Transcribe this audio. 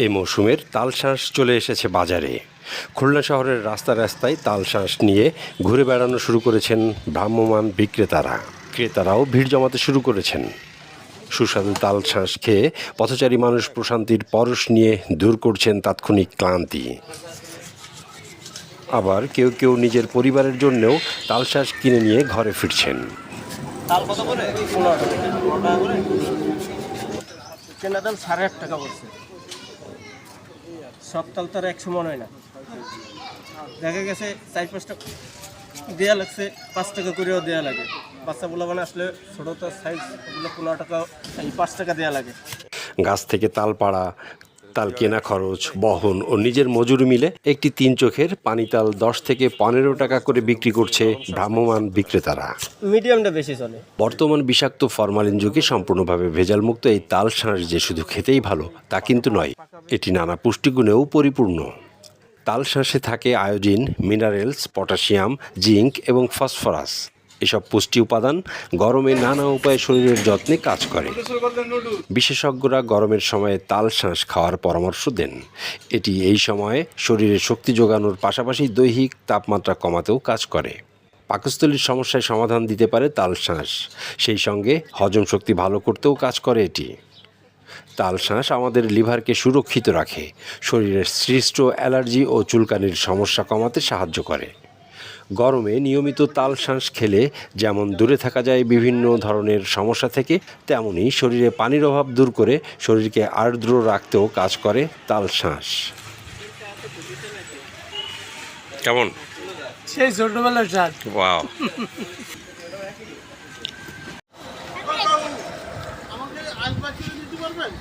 এই মৌসুমের তালশাঁস চলে এসেছে বাজারে। খুলনা শহরের রাস্তায় রাস্তায় তালশাঁস নিয়ে ঘুরে বেড়ানো শুরু করেছেন ভ্রাম্যমাণ বিক্রেতারা। ক্রেতারাও ভিড় জমাতে শুরু করেছেন। সুস্বাদু তালশাঁস খেয়ে পথচারী মানুষ প্রশান্তির পরশ নিয়ে দূর করছেন তাৎক্ষণিক ক্লান্তি। আবার কেউ কেউ নিজের পরিবারের জন্যও তালশাঁস কিনে নিয়ে ঘরে ফিরছেন। তাল কত করে? 15 টাকা করে। কেনা দাম 8.5 টাকা বলছে। সব তাল তো আর 100 মন হয় না। দেখা গেছে 4-5 টাকা দেয়া লাগছে, 5 টাকা করেও দেয়া লাগে। বাচ্চা পোলাপান আসলে ছোট তো সাইজ, ওগুলো 15 টাকা, 5 টাকা দেয়া লাগে। গাছ থেকে তাল পাড়া, তাল কেনা খরচ, বহন ও নিজের মজুরি মিলে একটি 3 চোখের পানি তাল 10 থেকে 15 টাকা করে বিক্রি করছে ভ্রাম্যমাণ বিক্রেতারা। মিডিয়ামটা বেশি চলে। বর্তমান বিষাক্ত ফরমালিন যুগে সম্পূর্ণভাবে ভেজালমুক্ত এই তালশাঁস যে শুধু খেতেই ভালো তা কিন্তু নয়, এটি নানা পুষ্টিগুণেও পরিপূর্ণ। তালশাঁসে থাকে আয়োডিন, মিনারেলস, পটাশিয়াম, জিঙ্ক এবং ফসফরাস। এসব পুষ্টি উপাদান গরমে নানা উপায়ে শরীরের যত্নে কাজ করে। বিশেষজ্ঞরা গরমের সময়ে তালশাঁস খাওয়ার পরামর্শ দেন। এটি এই সময়ে শরীরে শক্তি যোগানোর পাশাপাশি দৈহিক তাপমাত্রা কমাতেও কাজ করে। পাকস্থলীর সমস্যায় সমাধান দিতে পারে তালশাঁস, সেই সঙ্গে হজম শক্তি ভালো করতেও কাজ করে এটি। তালশাঁস আমাদের লিভারকে সুরক্ষিত রাখে, শরীরের সৃষ্ট অ্যালার্জি ও চুলকানির সমস্যা কমাতে সাহায্য করে। গরমে নিয়মিত তালশাঁস খেলে যেমন দূরে থাকা যায় বিভিন্ন ধরনের সমস্যা থেকে, তেমনি শরীরে পানির অভাব দূর করে শরীরকে আর্দ্র রাখতেও কাজ করে তালশাঁস। কেমন? সেই ছোটবেলার স্বাদ। ওয়াও। আমাকে আইস বাচ্চা দিতে পারবেন?